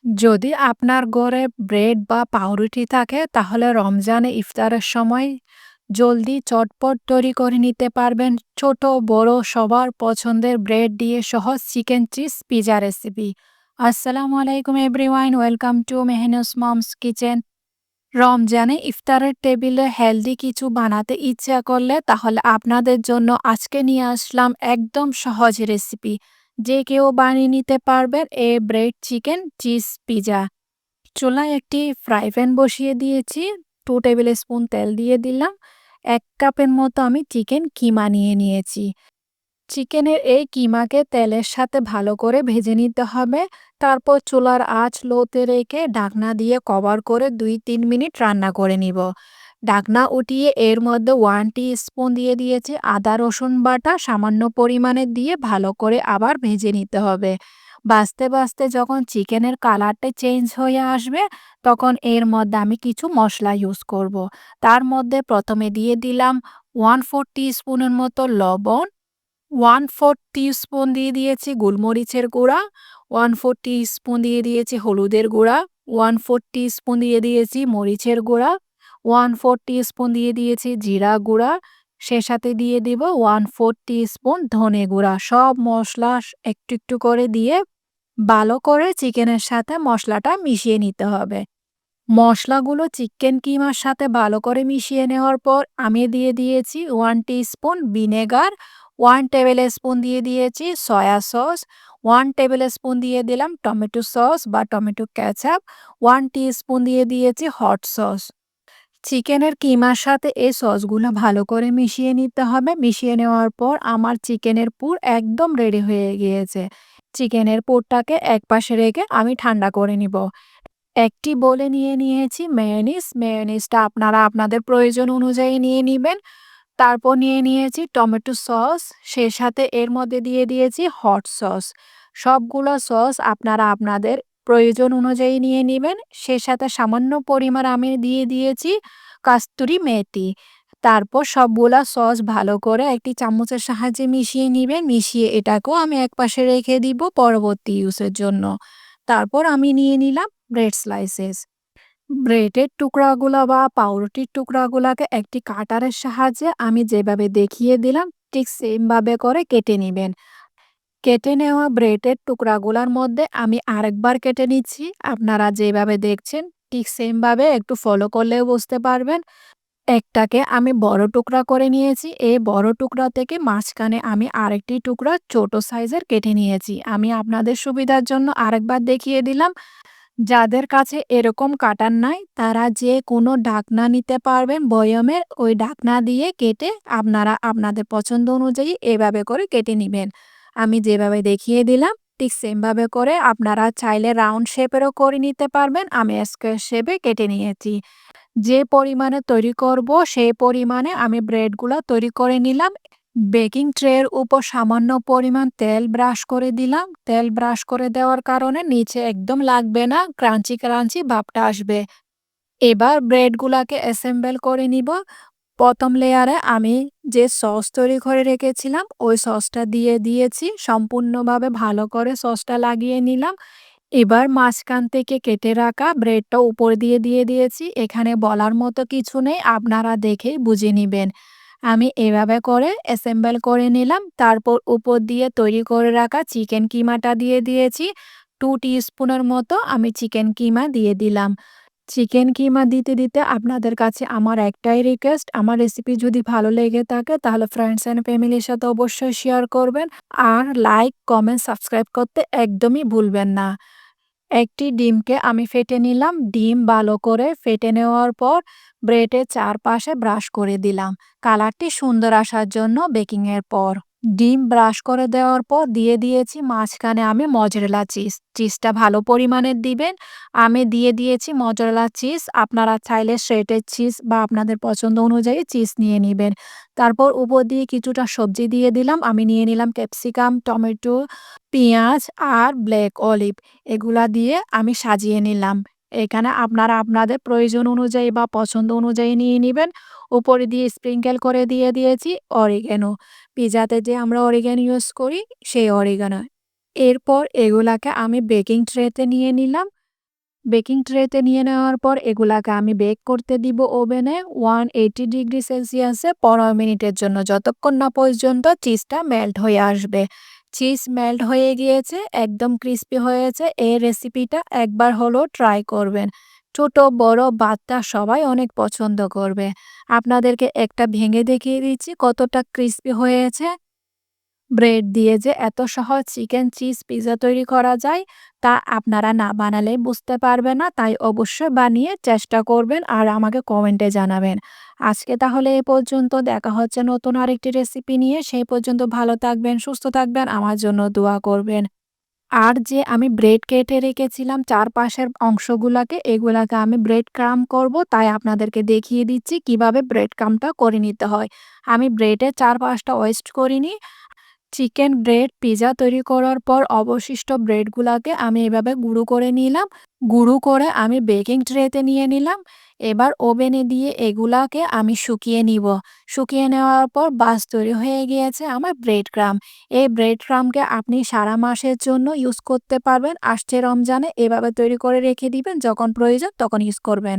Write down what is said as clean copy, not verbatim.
যদি আপনার ঘরে ব্রেড বা পাউরুটি থাকে তাহলে রমজানে ইফতারের সময় জলদি চটপট তৈরি করে নিতে পারবেন ছোট বড় সবার পছন্দের ব্রেড দিয়ে সহজ চিকেন চিজ পিজা রেসিপি। আসসালামু আলাইকুম everyone, welcome to Mehnu's mom's kitchen. রমজানে ইফতারের টেবিলে হেলদি কিছু বানাতে ইচ্ছা করলে তাহলে আপনাদের জন্য আজকে নিয়ে আসলাম একদম সহজ রেসিপি, যে কেউ বানিয়ে নিতে পারবেন এই ব্রেড চিকেন চিজ পিজা। চুলায় একটি ফ্রাই প্যান বসিয়ে দিয়েছি, 2 টেবিল স্পুন তেল দিয়ে দিলাম। 1 কাপের মতো আমি চিকেন কিমা নিয়ে নিয়েছি। চিকেনের এই কিমাকে তেলের সাথে ভালো করে ভেজে নিতে হবে। তারপর চুলার আঁচ লোতে রেখে ঢাকনা দিয়ে কভার করে 2-3 মিনিট রান্না করে নিব। ঢাকনা উঠিয়ে এর মধ্যে 1 টি স্পুন দিয়ে দিয়েছি আদা রসুন বাটা, সামান্য পরিমাণে দিয়ে ভালো করে আবার ভেজে নিতে হবে। বাছতে বাছতে যখন চিকেনের কালারটা চেঞ্জ হয়ে আসবে তখন এর মধ্যে আমি কিছু মশলা ইউজ করব। তার মধ্যে প্রথমে দিয়ে দিলাম 1/4 টিস্পুনের মতো লবণ, 1/4 টিস্পুন দিয়ে দিয়েছি গোলমরিচের গুঁড়া, 1/4 টিস্পুন দিয়ে দিয়েছি হলুদের গুঁড়া, 1/4 টিস্পুন দিয়ে দিয়েছি মরিচের গুঁড়া, 1/4 টিস্পুন দিয়ে দিয়েছি জিরা গুঁড়া, সে সাথে দিয়ে দিব 1/4 টিস্পুন ধনে গুঁড়া। সব মশলা একটু একটু করে দিয়ে ভালো করে চিকেনের সাথে মশলাটা মিশিয়ে নিতে হবে। মশলাগুলো চিকেন কিমার সাথে ভালো করে মিশিয়ে নেওয়ার পর আমি দিয়ে দিয়েছি 1 টিস্পুন ভিনেগার, 1 টেবিল স্পুন দিয়ে দিয়েছি সয়া সস, 1 টেবিল স্পুন দিয়ে দিলাম টমেটো সস বা টমেটো কেচাপ, 1 টিস্পুন দিয়ে দিয়েছি হট সস। চিকেনের কিমার সাথে এই সসগুলো ভালো করে মিশিয়ে নিতে হবে। মিশিয়ে নেওয়ার পর আমার চিকেনের পুর একদম রেডি হয়ে গিয়েছে। চিকেনের পুরটাকে একপাশে রেখে আমি ঠান্ডা করে নিব। একটি বোলে নিয়ে নিয়েছি মেয়োনিজ। মেয়োনিজটা আপনারা আপনাদের প্রয়োজন অনুযায়ী নিয়ে নিবেন। তারপর নিয়ে নিয়েছি টমেটো সস, সে সাথে এর মধ্যে দিয়ে দিয়েছি হট সস। সবগুলো সস আপনারা আপনাদের প্রয়োজন অনুযায়ী নিয়ে নিবেন। সে সাথে সামান্য পরিমাণ আমি দিয়ে দিয়েছি কাস্তুরি মেথি। তারপর সবগুলা সস ভালো করে একটি চামচের সাহায্যে মিশিয়ে নিবেন। মিশিয়ে এটাকেও আমি একপাশে রেখে দিব পরবর্তী ইউজের জন্য। তারপর আমি নিয়ে নিলাম ব্রেড স্লাইসেস। ব্রেডের টুকরাগুলো বা পাউরুটির টুকরাগুলোকে একটি কাটারের সাহায্যে আমি যেভাবে দেখিয়ে দিলাম ঠিক সেমভাবে করে কেটে নেবেন। কেটে নেওয়া ব্রেডের টুকরাগুলোর মধ্যে আমি আরেকবার কেটে নিচ্ছি। আপনারা যেভাবে দেখছেন ঠিক সেমভাবে একটু ফলো করলেও বুঝতে পারবেন। একটাকে আমি বড় টুকরা করে নিয়েছি। এই বড় টুকরা থেকে মাঝখানে আমি আরেকটি টুকরা ছোট সাইজের কেটে নিয়েছি। আমি আপনাদের সুবিধার জন্য আরেকবার দেখিয়ে দিলাম। যাদের কাছে এরকম কাটার নাই তারা যে কোনো ঢাকনা নিতে পারবেন বয়মের, ওই ঢাকনা দিয়ে কেটে আপনারা আপনাদের পছন্দ অনুযায়ী এভাবে করে কেটে নেবেন। আমি যেভাবে দেখিয়ে দিলাম ঠিক সেমভাবে করে আপনারা চাইলে রাউন্ড শেপেরও করে নিতে পারবেন। আমি স্কোয়ার শেপে কেটে নিয়েছি। যে পরিমাণে তৈরি করব সেই পরিমাণে আমি ব্রেডগুলো তৈরি করে নিলাম। বেকিং ট্রের উপর সামান্য পরিমাণ তেল ব্রাশ করে দিলাম। তেল ব্রাশ করে দেওয়ার কারণে নিচে একদম লাগবে না, ক্রাঞ্চি ক্রাঞ্চি ভাবটা আসবে। এবার ব্রেডগুলাকে অ্যাসেম্বল করে নিব। প্রথম লেয়ারে আমি যে সস তৈরি করে রেখেছিলাম ওই সসটা দিয়ে দিয়েছি, সম্পূর্ণভাবে ভালো করে সসটা লাগিয়ে নিলাম। এবার মাঝখান থেকে কেটে রাখা ব্রেডটা উপর দিয়ে দিয়ে দিয়েছি। এখানে বলার মতো কিছু নেই, আপনারা দেখেই বুঝে নিবেন। আমি এভাবে করে অ্যাসেম্বল করে নিলাম। তারপর উপর দিয়ে তৈরি করে রাখা চিকেন কিমাটা দিয়ে দিয়েছি। 2 টিস্পুনের মতো আমি চিকেন কিমা দিয়ে দিলাম। চিকেন কিমা দিতে দিতে আপনাদের কাছে আমার একটাই রিকোয়েস্ট, আমার রেসিপি যদি ভালো লেগে থাকে তাহলে ফ্রেন্ডস অ্যান্ড ফ্যামিলির সাথে অবশ্যই শেয়ার করবেন। আর লাইক কমেন্ট সাবস্ক্রাইব করতে একদমই ভুলবেন না। একটি ডিমকে আমি ফেটে নিলাম। ডিম ভালো করে ফেটে নেওয়ার পর ব্রেডের চারপাশে ব্রাশ করে দিলাম কালারটি সুন্দর আসার জন্য। বেকিংয়ের পর ডিম ব্রাশ করে দেওয়ার পর দিয়ে দিয়েছি মাঝখানে আমি মজরেলা চিজ। চিজটা ভালো পরিমাণে দিবেন। আমি দিয়ে দিয়েছি মজরেলা চিজ। আপনারা চাইলে শ্রেডেড চিজ বা আপনাদের পছন্দ অনুযায়ী চিজ নিয়ে নেবেন। তারপর উপর দিয়ে কিছুটা সবজি দিয়ে দিলাম। আমি নিয়ে নিলাম ক্যাপসিকাম, টমেটো, পেঁয়াজ আর ব্ল্যাক অলিভ। এগুলা দিয়ে আমি সাজিয়ে নিলাম। এখানে আপনারা আপনাদের প্রয়োজন অনুযায়ী বা পছন্দ অনুযায়ী নিয়ে নিবেন। উপরে দিয়ে স্প্রিঙ্কেল করে দিয়ে দিয়েছি অরিগ্যানো। পিজাতে যে আমরা অরিগ্যানো ইউজ করি সেই অরিগ্যানো। এরপর এগুলাকে আমি বেকিং ট্রেতে নিয়ে নিলাম। বেকিং ট্রেতে নিয়ে নেওয়ার পর এগুলাকে আমি বেক করতে দিব ওভেনে 180 ডিগ্রি সেলসিয়াসে 15 মিনিটের জন্য, যতক্ষণ না পর্যন্ত চিজটা মেল্ট হয়ে আসবে। চিজ মেল্ট হয়ে গিয়েছে, একদম ক্রিস্পি হয়েছে। এই রেসিপিটা একবার হলেও ট্রাই করবেন। ছোট বড় বাচ্চা সবাই অনেক পছন্দ করবে। আপনাদেরকে একটা ভেঙে দেখিয়ে দিচ্ছি কতটা ক্রিস্পি হয়েছে। ব্রেড দিয়ে যে এত সহজ চিকেন চিজ পিৎজা তৈরি করা যায় তা আপনারা না বানালে বুঝতে পারবেন না। তাই অবশ্যই বানিয়ে চেষ্টা করবেন আর আমাকে কমেন্টে জানাবেন। আজকে তাহলে এ পর্যন্ত, দেখা হচ্ছে নতুন আরেকটি রেসিপি নিয়ে। সেই পর্যন্ত ভালো থাকবেন, সুস্থ থাকবেন, আমার জন্য দোয়া করবেন। আর যে আমি ব্রেড কেটে রেখেছিলাম চারপাশের অংশগুলাকে, এগুলাকে আমি ব্রেড ক্রাম্ব করব, তাই আপনাদেরকে দেখিয়ে দিচ্ছি কিভাবে ব্রেড ক্রাম্বটা করে নিতে হয়। আমি ব্রেডের চারপাশটা ওয়েস্ট করিনি। চিকেন ব্রেড পিৎজা তৈরি করার পর অবশিষ্ট ব্রেডগুলাকে আমি এভাবে গুঁড়ো করে নিলাম। গুঁড়ো করে আমি বেকিং ট্রেতে নিয়ে নিলাম। এবার ওভেনে দিয়ে এগুলাকে আমি শুকিয়ে নিব। শুকিয়ে নেওয়ার পর বাস তৈরি হয়ে গিয়েছে আমার ব্রেড ক্রাম্ব। এই ব্রেড ক্রাম্বকে আপনি সারা মাসের জন্য ইউজ করতে পারবেন। আসছে রমজানে এভাবে তৈরি করে রেখে দিবেন, যখন প্রয়োজন তখন ইউজ করবেন।